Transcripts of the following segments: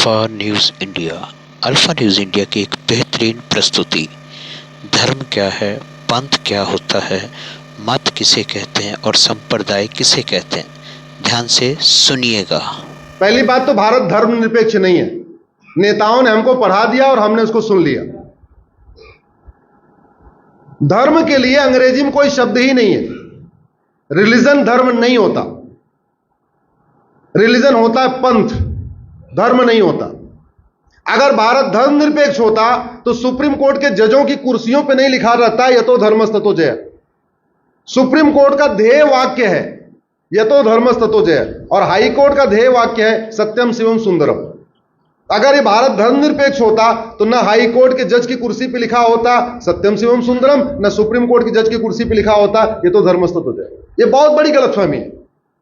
Alpha news India. Alpha news India की एक बेहतरीन प्रस्तुति। धर्म क्या है, पंथ क्या होता है, मत किसे कहते हैं और संप्रदाय किसे कहते हैं, ध्यान से सुनिएगा। पहली बात तो भारत धर्मनिरपेक्ष नहीं है। नेताओं ने हमको पढ़ा दिया और हमने उसको सुन लिया। धर्म के लिए अंग्रेजी में कोई शब्द ही नहीं है। रिलीजन धर्म नहीं होता। रिलीजन होता है पंथ, धर्म नहीं होता। अगर भारत धर्मनिरपेक्ष होता तो सुप्रीम कोर्ट के जजों की कुर्सियों पे नहीं लिखा रहता यतो धर्मस्ततो जय। सुप्रीम कोर्ट का ध्येय वाक्य है यतो धर्मस्ततो जय और हाई कोर्ट का ध्येय वाक्य है सत्यम शिवम सुंदरम। अगर ये भारत धर्मनिरपेक्ष होता तो न हाई कोर्ट के जज की कुर्सी पे लिखा होता सत्यम शिवम सुंदरम, न सुप्रीम कोर्ट के जज की कुर्सी पे लिखा होता यतो धर्मस्ततो जय। ये बहुत बड़ी गलतफहमी है।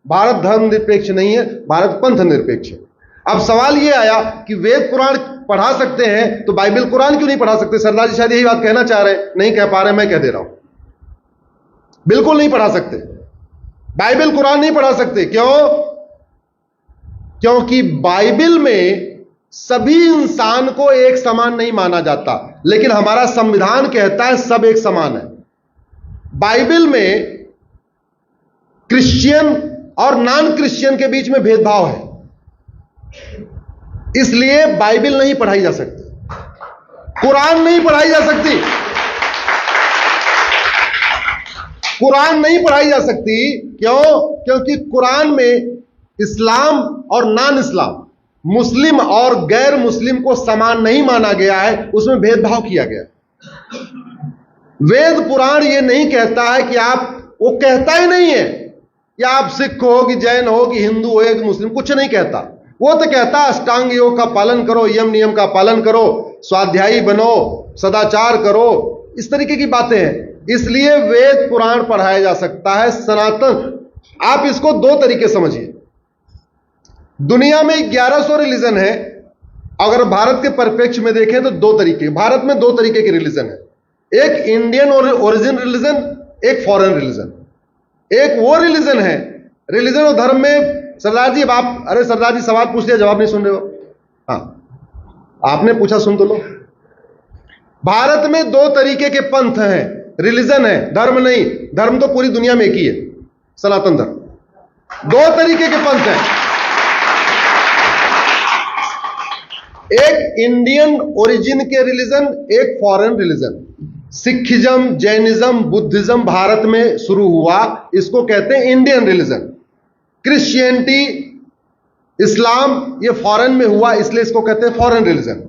भारत धर्मनिरपेक्ष नहीं है, भारत पंथ निरपेक्ष है। अब सवाल ये आया कि वेद पुराण पढ़ा सकते हैं तो बाइबल कुरान क्यों नहीं पढ़ा सकते? सरदार जी शायद यही बात कहना चाह रहे हैं, नहीं कह पा रहे, मैं कह दे रहा हूं। बिल्कुल नहीं पढ़ा सकते, बाइबल कुरान नहीं पढ़ा सकते। क्यों? क्योंकि बाइबल में सभी इंसान को एक समान नहीं माना जाता, लेकिन हमारा संविधान कहता है सब एक समान है। बाइबल में क्रिश्चियन और नॉन क्रिश्चियन के बीच में भेदभाव है, इसलिए बाइबल नहीं पढ़ाई जा सकती, कुरान नहीं पढ़ाई जा सकती। कुरान नहीं पढ़ाई जा सकती क्यों? क्योंकि कुरान में इस्लाम और नॉन इस्लाम, मुस्लिम और गैर मुस्लिम को समान नहीं माना गया है, उसमें भेदभाव किया गया। वेद पुराण यह नहीं कहता है कि आप, वो कहता ही नहीं है कि आप सिख हो कि जैन हो कि हिंदू हो कि मुस्लिम, कुछ नहीं कहता। वो तो कहता अष्टांग योग का पालन करो, यम नियम का पालन करो, स्वाध्यायी बनो, सदाचार करो, इस तरीके की बातें हैं। इसलिए वेद पुराण पढ़ाया जा सकता है। सनातन, आप इसको दो तरीके समझिए। दुनिया में 1100 रिलीजन है। अगर भारत के परिप्रेक्ष्य में देखें तो दो तरीके, भारत में दो तरीके के रिलीजन है। एक इंडियन ओरिजिन रिलीजन, एक फॉरेन रिलीजन। एक वो रिलीजन है, रिलीजन और धर्म में सरदार जी, अब आप, अरे सरदार जी सवाल पूछ लिया, जवाब नहीं सुन रहे हो। हाँ, आपने पूछा, सुन तो लो। भारत में दो तरीके के पंथ हैं, रिलीजन है, धर्म नहीं। धर्म तो पूरी दुनिया में एक ही है, सनातन धर्म। दो तरीके के पंथ हैं, एक इंडियन ओरिजिन के रिलीजन, एक foreign religion. Sikhism, Jainism, Buddhism Bharat में शुरू हुआ, इसको कहते हैं इंडियन रिलीजन। क्रिश्चियनिटी, इस्लाम, ये फॉरेन में हुआ, इसलिए इसको कहते हैं फॉरेन रिलीजन।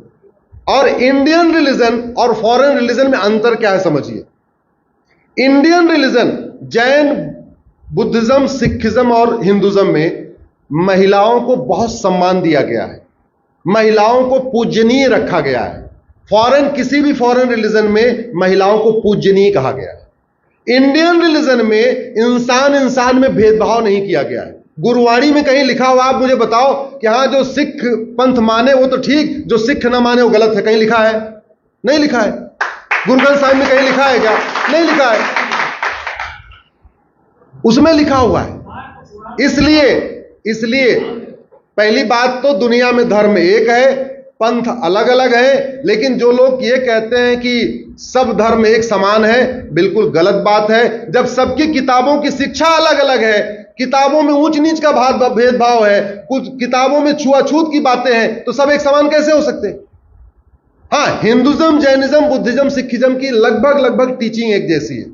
और इंडियन रिलीजन और फॉरेन रिलीजन में अंतर क्या है समझिए। Indian religion, Jain, Buddhism, Sikhism और हिंदुज्म में महिलाओं को बहुत सम्मान दिया गया है, महिलाओं को पूजनीय रखा गया है। फॉरेन, किसी भी फॉरेन रिलीजन में महिलाओं को पूजनीय कहा गया है। इंडियन रिलीजन में इंसान में भेदभाव नहीं किया गया है। गुरुवाणी में कहीं लिखा हुआ, आप मुझे बताओ कि हाँ जो सिख पंथ माने वो तो ठीक, जो सिख ना माने वो गलत है? कहीं लिखा है? नहीं लिखा है। गुरु ग्रंथ साहिब में कहीं लिखा है क्या? नहीं लिखा है। उसमें लिखा हुआ है। इसलिए पहली बात तो दुनिया में धर्म एक है, पंथ अलग अलग है। लेकिन जो लोग ये कहते हैं कि सब धर्म एक समान है, बिल्कुल गलत बात है। जब सबकी किताबों की शिक्षा अलग अलग है, किताबों में ऊंच नीच का भेदभाव है, कुछ किताबों में छुआछूत की बातें हैं, तो सब एक समान कैसे हो सकते? हाँ, हिंदुज्म, जैनिज्म, बुद्धिज्म, सिखिज्म की लगभग टीचिंग एक जैसी है।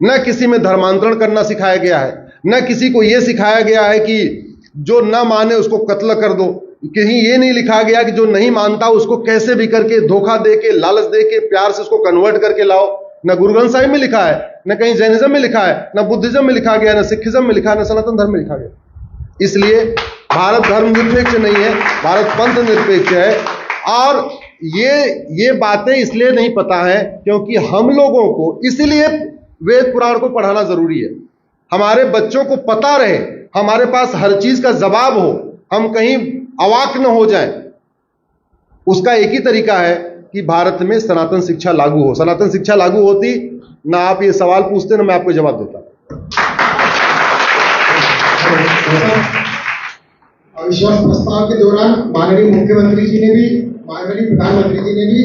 न किसी में धर्मांतरण करना सिखाया गया है, न किसी को यह सिखाया गया है कि जो न माने उसको कत्ल कर दो। कहीं ये नहीं लिखा गया कि जो नहीं मानता उसको कैसे भी करके धोखा दे के, लालच दे के, प्यार से उसको कन्वर्ट करके लाओ। न गुरु ग्रंथ साहिब में लिखा है, न कहीं जैनिज्म में लिखा है, न बुद्धिज्म में लिखा गया, न सिखिज्म में लिखा है, न सनातन धर्म में लिखा गया। इसलिए भारत धर्म निरपेक्ष नहीं है, भारत पंथ निरपेक्ष है। और ये बातें इसलिए नहीं पता है क्योंकि हम लोगों को, इसलिए वेद पुराण को पढ़ाना जरूरी है। हमारे बच्चों को पता रहे, हमारे पास हर चीज का जवाब हो, हम कहीं अवाक न हो जाएं। उसका एक ही तरीका है कि भारत में सनातन शिक्षा लागू हो। सनातन शिक्षा लागू होती ना आप ये सवाल पूछते ना मैं आपको जवाब देता। अविश्वास प्रस्ताव के दौरान माननीय मुख्यमंत्री जी ने भी, माननीय प्रधानमंत्री जी ने भी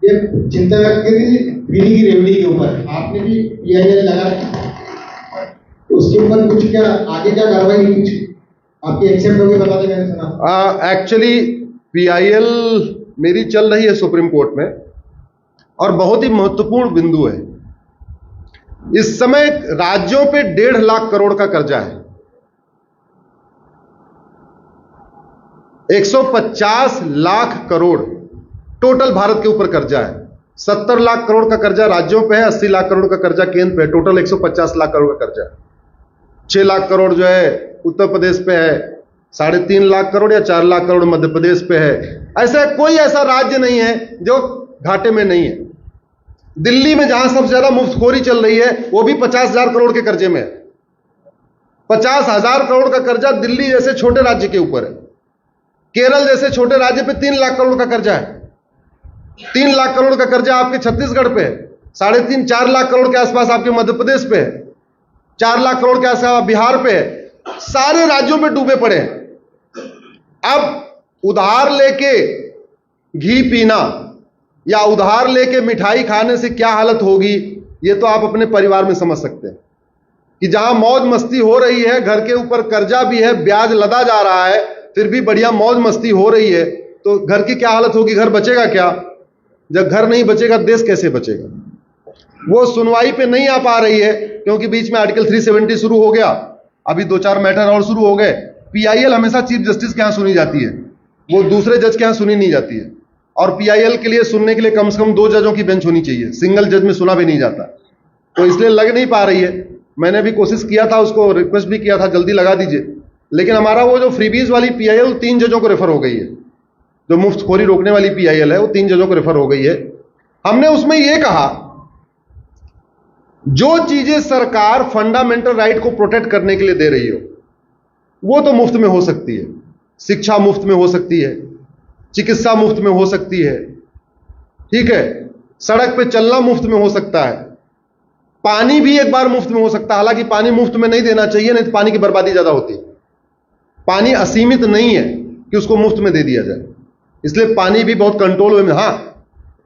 ये चिंता व्यक्त की थी बीड़ी की रेवड़ी के ऊपर, आपने भी पीआईएल लगा, तो उसके ऊपर कुछ क्या आगे क्या कार्रवाई कुछ आपकी एक्सेप्ट होगी, बता दें। मैंने सुना एक्चुअली पीआईएल मेरी चल रही है सुप्रीम कोर्ट में और बहुत ही महत्वपूर्ण बिंदु है। इस समय राज्यों पे 1.5 लाख करोड़ का कर्जा है, 150 लाख करोड़ टोटल भारत के ऊपर कर्जा है। 70 लाख करोड़ का कर्जा राज्यों पे है, 80 लाख करोड़ का कर्जा केंद्र पे है, टोटल 150 लाख करोड़ का कर्जा है। 6 लाख करोड़ जो है उत्तर प्रदेश पे है, 3.5 लाख करोड़ या 4 लाख करोड़ मध्य प्रदेश पे है। ऐसा कोई ऐसा राज्य नहीं है जो घाटे में नहीं है। दिल्ली में जहां सबसे ज्यादा मुफ्तखोरी चल रही है वो भी 50,000 करोड़ के कर्जे में है। 50,000 करोड़ का कर्जा दिल्ली जैसे छोटे राज्य के ऊपर है। केरल जैसे छोटे राज्य पे 3 लाख करोड़ का कर्जा है। 3 लाख करोड़ का कर्जा आपके छत्तीसगढ़ पे है, 3.5-4 लाख करोड़ के आसपास आपके मध्य प्रदेश पे है, 4 लाख करोड़ के आसपास बिहार पे है। सारे राज्यों में डूबे पड़े हैं। अब उधार लेके घी पीना या उधार लेके मिठाई खाने से क्या हालत होगी ये तो आप अपने परिवार में समझ सकते हैं कि जहां मौज मस्ती हो रही है, घर के ऊपर कर्जा भी है, ब्याज लदा जा रहा है, फिर भी बढ़िया मौज मस्ती हो रही है, तो घर की क्या हालत होगी? घर बचेगा क्या? जब घर नहीं बचेगा देश कैसे बचेगा? वो सुनवाई पे नहीं आ पा रही है क्योंकि बीच में आर्टिकल 370 शुरू हो गया, अभी 2-4 मैटर और शुरू हो गए। पीआईएल हमेशा चीफ जस्टिस के यहां सुनी जाती है, वो दूसरे जज के यहां सुनी नहीं जाती है। और पीआईएल के लिए सुनने के लिए कम से कम 2 जजों की बेंच होनी चाहिए, सिंगल जज में सुना भी नहीं जाता, तो इसलिए लग नहीं पा रही है। मैंने भी कोशिश किया था, उसको रिक्वेस्ट भी किया था जल्दी लगा दीजिए, लेकिन हमारा वो जो फ्रीबीज वाली पीआईएल 3 जजों को रेफर हो गई है। जो मुफ्तखोरी रोकने वाली पीआईएल है वो 3 जजों को रेफर हो गई है। हमने उसमें ये कहा जो चीजें सरकार फंडामेंटल राइट को प्रोटेक्ट करने के लिए दे रही हो वो तो मुफ्त में हो सकती है, शिक्षा मुफ्त में हो सकती है, चिकित्सा मुफ्त में हो सकती है, ठीक है, सड़क पे चलना मुफ्त में हो सकता है, पानी भी एक बार मुफ्त में हो सकता है। हालांकि पानी मुफ्त में नहीं देना चाहिए, नहीं तो पानी की बर्बादी ज्यादा होती है। पानी असीमित नहीं है कि उसको मुफ्त में दे दिया जाए, इसलिए पानी भी बहुत कंट्रोल में। हाँ,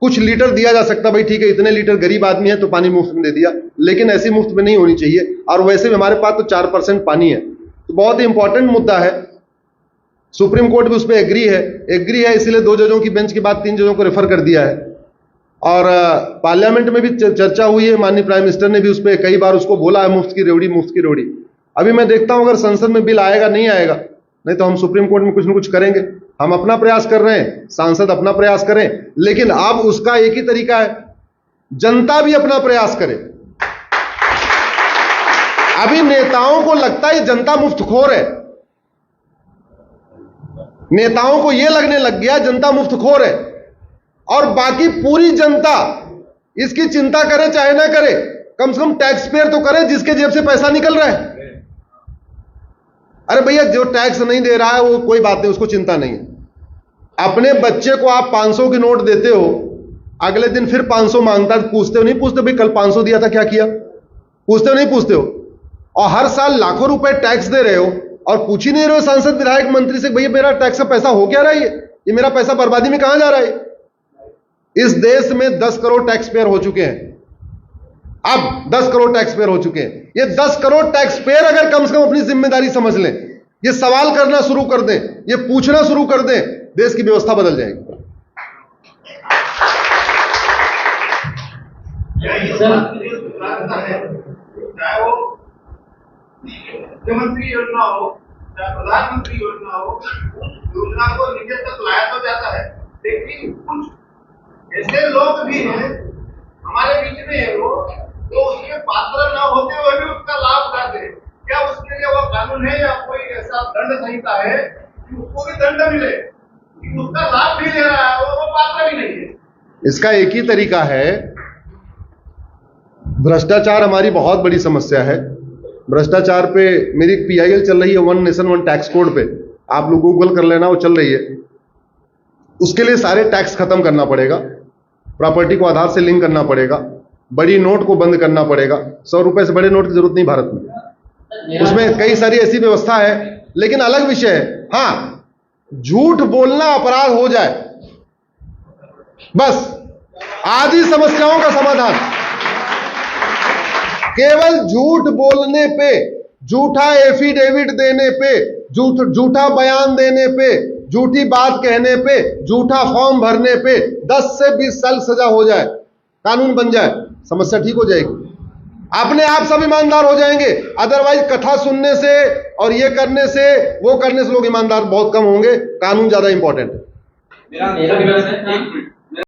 कुछ लीटर दिया जा सकता, भाई ठीक है इतने लीटर गरीब आदमी है तो पानी मुफ्त में दे दिया, लेकिन ऐसी मुफ्त में नहीं होनी चाहिए। और वैसे भी हमारे पास तो 4% पानी है, तो बहुत ही इंपॉर्टेंट मुद्दा है। सुप्रीम कोर्ट भी उस पर एग्री है, इसलिए 2 जजों की बेंच के बाद 3 जजों को रेफर कर दिया है। और पार्लियामेंट में भी चर्चा हुई है, माननीय प्राइम मिनिस्टर ने भी उस पर कई बार उसको बोला है मुफ्त की रेवड़ी। अभी मैं देखता हूं अगर संसद में बिल आएगा नहीं आएगा, नहीं तो हम सुप्रीम कोर्ट में कुछ न कुछ करेंगे। हम अपना प्रयास कर रहे हैं, सांसद अपना प्रयास करें, लेकिन अब उसका एक ही तरीका है, जनता भी अपना प्रयास करे। अभी नेताओं को लगता है जनता मुफ्तखोर है, नेताओं को यह लगने लग गया जनता मुफ्तखोर है, और बाकी पूरी जनता इसकी चिंता करे चाहे ना करे, कम से कम टैक्स पेयर तो करे जिसके जेब से पैसा निकल रहा है। अरे भैया जो टैक्स नहीं दे रहा है वो कोई बात नहीं, उसको चिंता नहीं है। अपने बच्चे को आप 500 की नोट देते हो, अगले दिन फिर 500 मांगता है, पूछते हो नहीं पूछते भाई कल 500 दिया था क्या किया? पूछते हो नहीं पूछते हो? और हर साल लाखों रुपए टैक्स दे रहे हो और पूछ ही नहीं रहे हो सांसद विधायक मंत्री से भैया मेरा टैक्स का पैसा हो क्या रहा है, ये मेरा पैसा बर्बादी में कहां जा रहा है? इस देश में 10 करोड़ टैक्स पेयर हो चुके हैं, अब 10 करोड़ टैक्स पेयर हो चुके हैं। ये 10 करोड़ टैक्स पेयर अगर कम से कम अपनी जिम्मेदारी समझ लें, ये सवाल करना शुरू कर दें, ये पूछना शुरू कर दें, देश की व्यवस्था बदल जाएगी। चाहे वो मुख्यमंत्री योजना हो चाहे प्रधानमंत्री योजना हो, योजना को नीचे तक लाया तो जाता है, लेकिन कुछ ऐसे लोग भी हैं हमारे बीच में वो तो उसके पात्र न होते हुए भी उसका लाभ उठाते हैं। क्या उसके लिए वो कानून है या कोई ऐसा दंड संहिता है कि उसको भी दंड मिले कि उसका लाभ भी ले रहा है वो पात्र भी नहीं है? इसका एक ही तरीका है, भ्रष्टाचार हमारी बहुत बड़ी समस्या है। भ्रष्टाचार पे मेरी पीआईएल चल रही है, 1 नेशन 1 टैक्स कोड पे, आप लोग गूगल कर लेना, वो चल रही है। उसके लिए सारे टैक्स खत्म करना पड़ेगा, प्रॉपर्टी को आधार से लिंक करना पड़ेगा, बड़ी नोट को बंद करना पड़ेगा। 100 रुपए से बड़े नोट की जरूरत नहीं भारत में, उसमें कई सारी ऐसी व्यवस्था है, लेकिन अलग विषय है। हाँ, झूठ बोलना अपराध हो जाए, बस आदि समस्याओं का समाधान केवल झूठ बोलने पे, झूठा एफिडेविट देने पे, झूठा बयान देने पे, झूठी बात कहने पे, झूठा फॉर्म भरने पे 10 से 20 साल सजा हो जाए, कानून बन जाए, समस्या ठीक हो जाएगी। अपने आप सब ईमानदार हो जाएंगे। अदरवाइज कथा सुनने से और ये करने से, वो करने से लोग ईमानदार बहुत कम होंगे। कानून ज्यादा इंपॉर्टेंट है। मेरा